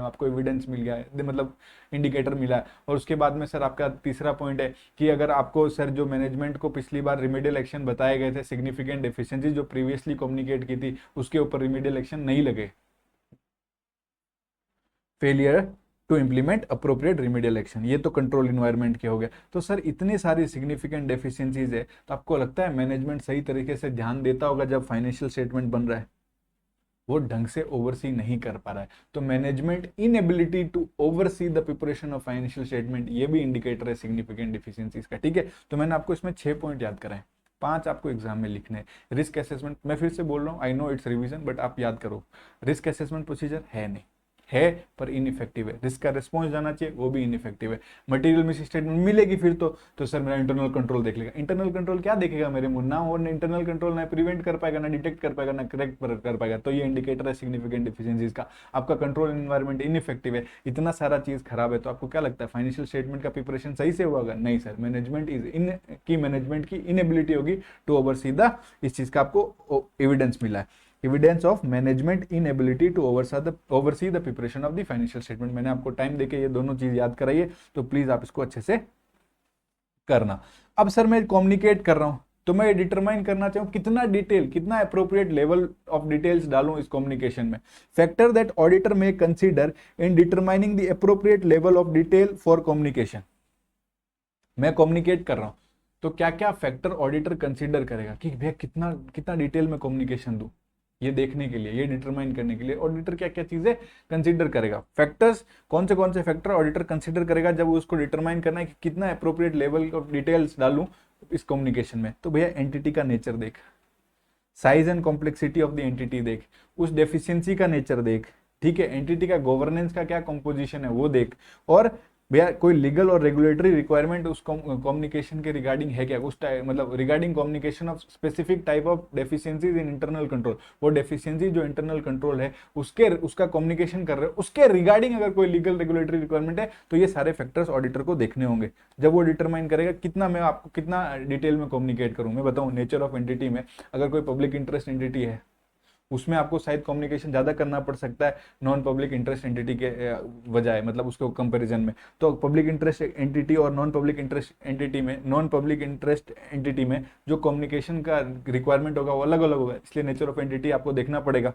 आपको एविडेंस मिल गया है, मतलब इंडिकेटर मिला है। और उसके बाद में सर आपका तीसरा पॉइंट है कि अगर आपको सर जो मैनेजमेंट को पिछली बार रिमीडियल एक्शन बताए गए थे सिग्निफिकेंट डेफिशिएंसी जो प्रीवियसली कम्युनिकेट की थी, उसके ऊपर रिमीडियल एक्शन नहीं लगे, failure to implement appropriate remedial action, ये तो कंट्रोल इन्वायरमेंट के हो गया। तो सर इतनी सारी सिग्निफिकेंट डेफिशिएंसीज है, तो आपको लगता है मैनेजमेंट सही तरीके से ध्यान देता होगा जब फाइनेंशियल स्टेटमेंट बन रहा है, वो ढंग से ओवरसी नहीं कर पा रहा है, तो management inability to oversee the preparation of financial statement, ये भी इंडिकेटर है सिग्निफिकेंट डिफिशियंसीज का। ठीक है, तो मैंने आपको इसमें 6 पॉइंट याद कराए, 5 आपको एग्जाम में लिखने हैं। रिस्क असेसमेंट, मैं फिर से बोल रहा हूँ, I know it's revision, but आप याद करो, रिस्क असेसमेंट प्रोसीजर है नहीं, है पर इनइफेक्टिव है, रिस्क का रिस्पॉन्स जाना चाहिए वो भी इनइफेक्टिव है। मटेरियल मिस स्टेटमेंट मिलेगी फिर तो सर मेरा इंटरनल कंट्रोल देख लेगा। इंटरनल कंट्रोल क्या देखेगा मेरे मुंह ना, और इंटरनल कंट्रोल ना प्रिवेंट कर पाएगा, ना डिटेक्ट कर पाएगा, ना करेक्ट कर पाएगा, तो ये इंडिकेटर है सिग्निफिकेंट डिफिशियंसीज का। आपका कंट्रोल एनवायरमेंट इनइफेक्टिव है, इतना सारा चीज खराब है, तो आपको क्या लगता है फाइनेंशियल स्टेटमेंट का प्रिपरेशन सही से हुआ? नहीं सर, मैनेजमेंट की इनएबिलिटी होगी टू ओवरसी द, इस चीज का आपको एविडेंस मिला है, evidence of management inability to oversee the preparation of the financial statement. मैंने आपको टाइम देके ये दोनों चीज याद कराई है, तो प्लीज आप इसको अच्छे से करना। अब सर मैं कम्युनिकेट कर रहा हूं, तो मैं डिटरमाइन करना चाहूँ कितना डिटेल, कितना अप्रोप्रिएट लेवल ऑफ डिटेल्स डालूं इस कम्युनिकेशन में। फैक्टर दैट ऑडिटर में consider in determining the appropriate level of detail for communication. मैं कम्युनिकेट कर रहा हूं तो क्या क्या फैक्टर ऑडिटर कंसीडर करेगा कि भैया कितना कितना डिटेल में कम्युनिकेशन दूं, ये देखने के लिए, ये डिटरमाइन करने के लिए ऑडिटर क्या क्या चीजें कंसीडर करेगा। फैक्टर्स कौन से फैक्टर ऑडिटर कंसीडर करेगा जब उसको डिटरमाइन करना है कि कितना अप्रोप्रिएट लेवल ऑफ डिटेल्स डालूं इस कम्युनिकेशन में। तो भैया एंटिटी का नेचर देख, size and complexity of the entity देख, उस डेफिशिएंसी का नेचर देख, ठीक है, एंटिटी का गवर्नेंस का क्या कंपोजिशन है वो देख, और भैया कोई लीगल और रेगुलेटरी रिक्वायरमेंट उस कम्युनिकेशन के रिगार्डिंग है क्या, उस मतलब regarding communication of specific type of deficiencies in internal control, वो डेफिशिएंसी जो इंटरनल कंट्रोल है उसका कम्युनिकेशन कर रहे हो उसके रिगार्डिंग अगर कोई लीगल रेगुलेटरी रिक्वायरमेंट है, तो ये सारे फैक्टर्स ऑडिटर को देखने होंगे जब वो डिटरमाइन करेगा कितना मैं आपको कितना डिटेल में कम्युनिकेट करूँ। मैं बताऊँ नेचर ऑफ एंटिटी में, अगर कोई पब्लिक इंटरेस्ट एंटिटी है उसमें आपको शायद कम्युनिकेशन ज़्यादा करना पड़ सकता है नॉन पब्लिक इंटरेस्ट एंटिटी के बजाय, मतलब उसको कंपैरिजन में। तो पब्लिक इंटरेस्ट एंटिटी और नॉन पब्लिक इंटरेस्ट एंटिटी में जो कम्युनिकेशन का रिक्वायरमेंट होगा वो अलग अलग होगा, इसलिए नेचर ऑफ एंटिटी आपको देखना पड़ेगा।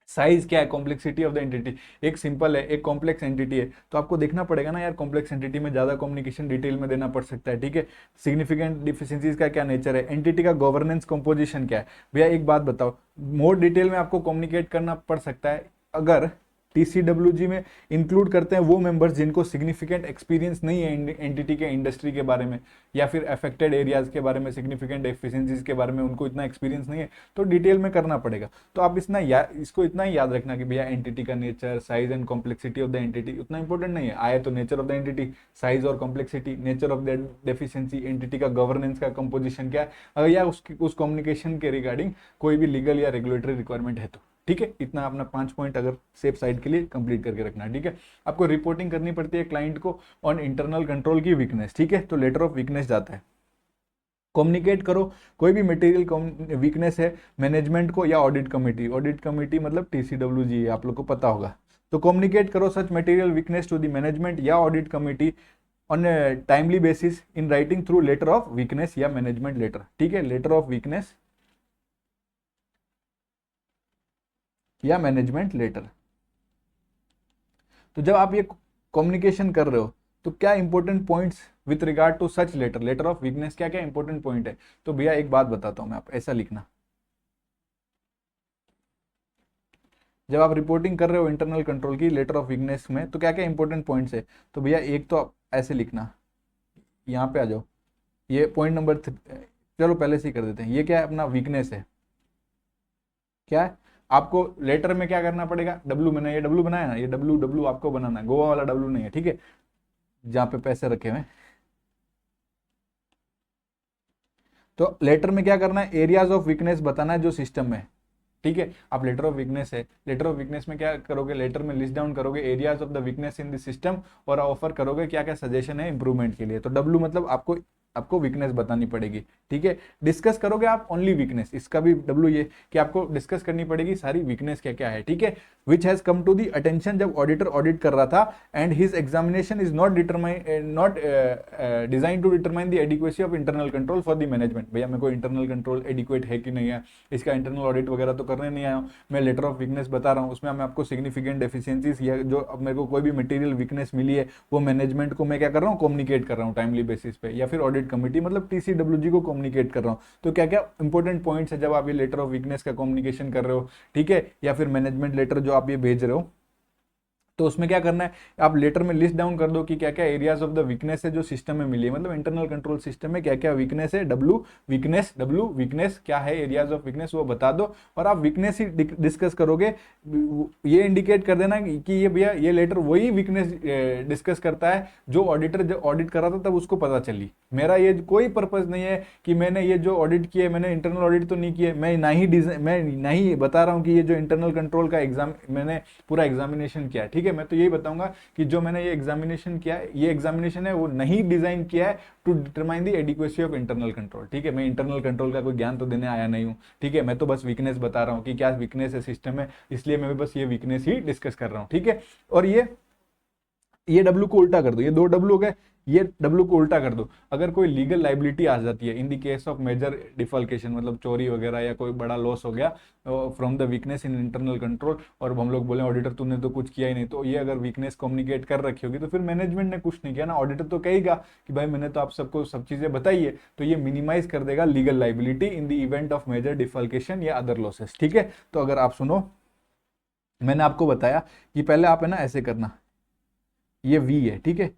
साइज क्या है, कॉम्प्लेक्सिटी ऑफ द एंटिटी, एक सिंपल है एक कॉम्प्लेक्स एंटिटी है, तो आपको देखना पड़ेगा ना यार, कॉम्प्लेक्स एंटिटी में ज्यादा कम्युनिकेशन डिटेल में देना पड़ सकता है, ठीक है। सिग्निफिकेंट डिफिशिएंसीज का क्या नेचर है, एंटिटी का गवर्नेंस कंपोजिशन क्या है। भैया एक बात बताओ, मोर डिटेल में आपको कम्युनिकेट करना पड़ सकता है अगर टीसीडब्ल्यूजी में इंक्लूड करते हैं वो मेंबर्स जिनको सिग्निफिकेंट एक्सपीरियंस नहीं है एंटिटी के इंडस्ट्री के बारे में, या फिर अफेक्टेड एरियाज के बारे में, सिग्निफिकेंट एफिशिएंसीज के बारे में उनको इतना एक्सपीरियंस नहीं है, तो डिटेल में करना पड़ेगा। तो आप इसको इतना ही याद रखना कि भैया एंटिटी का nature, size and complexity of the entity उतना इंपॉर्टेंट नहीं है, आए तो nature of the entity, size और complexity, nature of the deficiency, entity का गवर्नेंस का कंपोजिशन क्या है, या उस कम्युनिकेशन के रिगार्डिंग कोई भी लीगल या रेगुलेटरी रिक्वायरमेंट है तो, ठीक है। इतना अपना 5 पॉइंट अगर सेफ साइड के लिए कंप्लीट करके रखना है, ठीक है। आपको रिपोर्टिंग करनी पड़ती है क्लाइंट को ऑन इंटरनल कंट्रोल की वीकनेस, ठीक है, तो लेटर ऑफ वीकनेस जाता है। कम्युनिकेट करो कोई भी मटेरियल वीकनेस है मैनेजमेंट को या ऑडिट कमिटी मतलब टीसीडब्ल्यूजी, आप लोग को पता होगा। तो कम्युनिकेट करो such material weakness to the management या audit committee on timely basis in writing through letter of weakness या मैनेजमेंट लेटर, ठीक है, लेटर ऑफ वीकनेस या मैनेजमेंट लेटर। तो जब आप ये कम्युनिकेशन कर रहे हो तो क्या important points with regard to such letter of weakness, क्या क्या इंपॉर्टेंट पॉइंट है। तो भैया एक बात बताता हूं मैं, आप ऐसा लिखना, जब आप रिपोर्टिंग कर रहे हो इंटरनल कंट्रोल की लेटर ऑफ वीकनेस में, तो क्या क्या इंपॉर्टेंट पॉइंट्स है। तो भैया एक तो आप ऐसे लिखना, यहाँ पे आ जाओ, ये पॉइंट नंबर, चलो पहले से ही कर देते हैं, ये क्या है अपना वीकनेस है, क्या है आपको लेटर में क्या करना पड़ेगा, डब्ल्यू बनाया, ये डब्ल्यू बनाया ना, ये डब्ल्यू आपको बनाना है, गोवा वाला डब्ल्यू नहीं है, ठीक है, जहां पे पैसे रखे हुए। तो लेटर में क्या करना है, एरियाज ऑफ वीकनेस बताना है जो सिस्टम में, ठीक है। आप लेटर ऑफ वीकनेस है, लेटर ऑफ वीकनेस में क्या करोगे, लेटर में लिस्ट डाउन करोगे areas of the weakness in the system, और ऑफर करोगे क्या क्या सजेशन है इंप्रूवमेंट के लिए। तो डब्ल्यू मतलब आपको वीकनेस बतानी पड़ेगी, ठीक है। डिस्कस करोगे आप ओनली वीकनेस, इसका भी डब्ल्यू ये कि आपको डिस्कस करनी पड़ेगी सारी वीकनेस क्या क्या है, ठीक है। Which has come to the attention जब ऑडिटर ऑडिट कर रहा था, and his examination is not design to determine the adequacy of internal control for the management. भैया मेरे को इंटरनल कंट्रोल एडिक्वेट है कि नहीं है, इसका इंटरनल ऑडिट वगैरह तो करने नहीं आया हूँ, मैं लेटर ऑफ वीकनेस बता रहा हूँ, उसमें मैं आपको सिग्निफिकेंट डेफिशिएंसीज या जो अब मेरे को कोई भी मटेरियल वीकनेस मिली है वो मैनेजमेंट को मैं क्या कर रहा हूँ, कम्युनिकेट कर रहा हूँ टाइमली बेसिस पे, या फिर ऑडिट कमिटी मतलब टीसीडब्ल्यूजी को कम्युनिकेट कर रहा हूँ। तो क्या क्या इंपॉर्टेंट पॉइंट्स है जब आप ये लेटर ऑफ वीकनेस का कम्युनिकेशन कर रहे हो, ठीक है, या फिर मैनेजमेंट लेटर जो आप ये भेज रहे हो, तो उसमें क्या करना है, आप लेटर में लिस्ट डाउन कर दो कि क्या क्या एरियाज ऑफ द वीकनेस है जो सिस्टम में मिली है, मतलब इंटरनल कंट्रोल सिस्टम में क्या क्या वीकनेस है, डब्लू वीकनेस क्या है, एरियाज ऑफ वीकनेस वो बता दो, और आप वीकनेस ही डिस्कस करोगे। ये इंडिकेट कर देना कि ये भैया ये लेटर वही वीकनेस डिस्कस करता है जो ऑडिटर जब ऑडिट कर रहा था तब उसको पता चली। मेरा ये कोई पर्पज नहीं है कि मैंने ये जो ऑडिट किया, मैंने इंटरनल ऑडिट तो नहीं किया, मैं ना ही बता रहा हूँ कि ये जो इंटरनल कंट्रोल का एग्जाम मैंने पूरा एग्जामिनेशन किया है, ठीक है। मैं तो यही बताऊंगा कि जो मैंने ये एग्जामिनेशन किया है, ये एग्जामिनेशन है वो नहीं डिजाइन किया है to determine the adequacy of internal control, ठीक है। मैं इंटरनल कंट्रोल का कोई ज्ञान तो देने आया नहीं हूँ, ठीक है। मैं तो बस वीकनेस बता रहा हूँ कि क्या वीकनेस है सिस्टम में, इसलिए मैं भी बस ये वीकनेस ही डिस्कस कर रहा हूँ, ठीक है। और ये डब्ल्यू को उल्टा कर दो, ये दो डब्ल्यू हो गए, ये डब्ल्यू को उल्टा कर दो। अगर कोई लीगल लाइबिलिटी आ जाती है in the case of major defalcation, मतलब चोरी वगैरह या कोई बड़ा लॉस हो गया from the weakness in internal control, और हम लोग बोले ऑडिटर तूने तो कुछ किया ही नहीं, तो ये अगर वीकनेस कम्युनिकेट कर रखी होगी तो फिर मैनेजमेंट ने कुछ नहीं किया ना, ऑडिटर तो कहेगा कि भाई मैंने तो आप सबको सब चीजें बताई है, तो ये मिनिमाइज कर देगा legal liability in the event of major defalcation या अदर लॉसेस, ठीक है। तो अगर आप सुनो, मैंने आपको बताया कि पहले आप है ना ऐसे करना, ये वी है, ठीक है,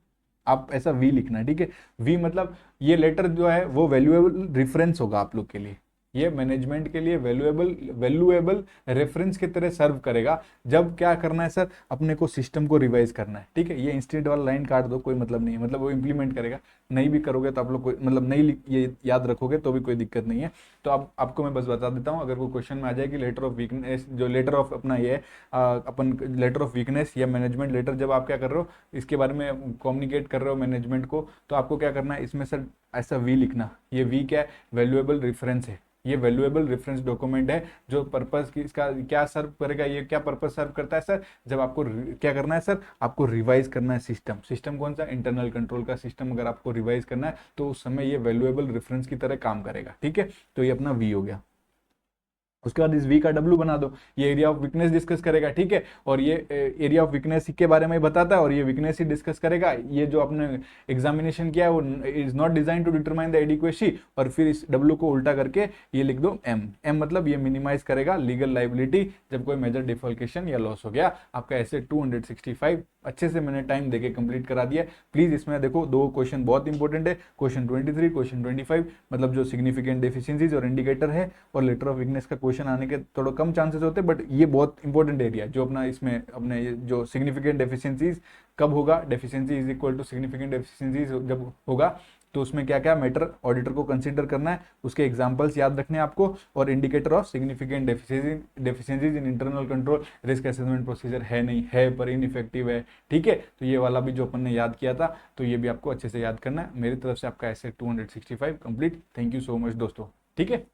आप ऐसा वी लिखना है, ठीक है। वी मतलब ये लेटर जो है वो वैल्यूएबल रेफरेंस होगा आप लोग के लिए, ये मैनेजमेंट के लिए वैल्यूएबल रेफरेंस की तरह सर्व करेगा। जब क्या करना है सर, अपने को सिस्टम को रिवाइज करना है, ठीक है। ये इंस्टेंट वाला लाइन काट दो, कोई मतलब नहीं है, मतलब वो इंप्लीमेंट करेगा। नहीं भी करोगे तो आप लोग कोई मतलब नहीं ये याद रखोगे तो भी कोई दिक्कत नहीं है। तो अब आपको मैं बस बता देता हूँ, अगर कोई क्वेश्चन में आ जाए कि लेटर ऑफ वीकनेस, जो लेटर ऑफ अपना ये है अपन लेटर ऑफ वीकनेस या मैनेजमेंट लेटर, जब आप क्या कर रहे हो इसके बारे में कम्युनिकेट कर रहे हो मैनेजमेंट को, तो आपको क्या करना है, इसमें सर ऐसा वी लिखना। ये वी क्या है, वैल्यूएबल रेफरेंस है, ये वैल्यूएबल रेफरेंस डॉक्यूमेंट है जो पर्पस की इसका क्या सर्व करेगा, ये क्या पर्पस सर्व करता है सर, जब आपको क्या करना है सर, आपको रिवाइज करना है सिस्टम कौन सा, इंटरनल कंट्रोल का सिस्टम अगर आपको रिवाइज करना है तो उस समय ये वैल्यूएबल रेफरेंस की तरह काम करेगा, ठीक है। तो ये अपना वी हो गया। उसके बाद इस वी का डब्ल्यू बना दो, ये एरिया ऑफ वीकनेस डिस्कस करेगा, ठीक है। और ये एरिया ऑफ वीकनेस के बारे में बताता है और ये वीकनेस ही डिस्कस करेगा। ये जो आपने एग्जामिनेशन किया है वो is not design to determine the adequacy, और फिर इस डब्ल्यू को उल्टा करके ये लिख दो एम मतलब ये मिनिमाइज करेगा लीगल लाइबिलिटी जब कोई मेजर डिफॉल्केशन या लॉस हो गया। आपका ऐसे 265 अच्छे से मैंने टाइम देके कंप्लीट करा दिया। प्लीज इसमें देखो दो क्वेश्चन बहुत इंपॉर्टेंट है, क्वेश्चन 23 क्वेश्चन 25, मतलब जो सिग्निफिकेंट डेफिशिएंसीज और इंडिकेटर है और लेटर ऑफ वीकनेस का क्वेश्चन आने के थोड़ा कम चांसेस होते हैं, बट ये बहुत इंपॉर्टेंट एरिया जो अपना इसमें अपने जो सिग्निफिकेंट डेफिशिएंसीज कब होगा, deficiency is equal to significant deficiencies जब होगा तो उसमें क्या क्या मैटर ऑडिटर को कंसीडर करना है, उसके एग्जांपल्स याद रखने हैं आपको, और indicator of significant deficiencies in internal control risk assessment procedure है नहीं है पर इनइफेक्टिव है, ठीक है। तो ये वाला भी जो अपन ने याद किया था तो ये भी आपको अच्छे से याद करना है। मेरी तरफ से आपका ऐसे 265 complete. Thank you so much दोस्तों, ठीक है।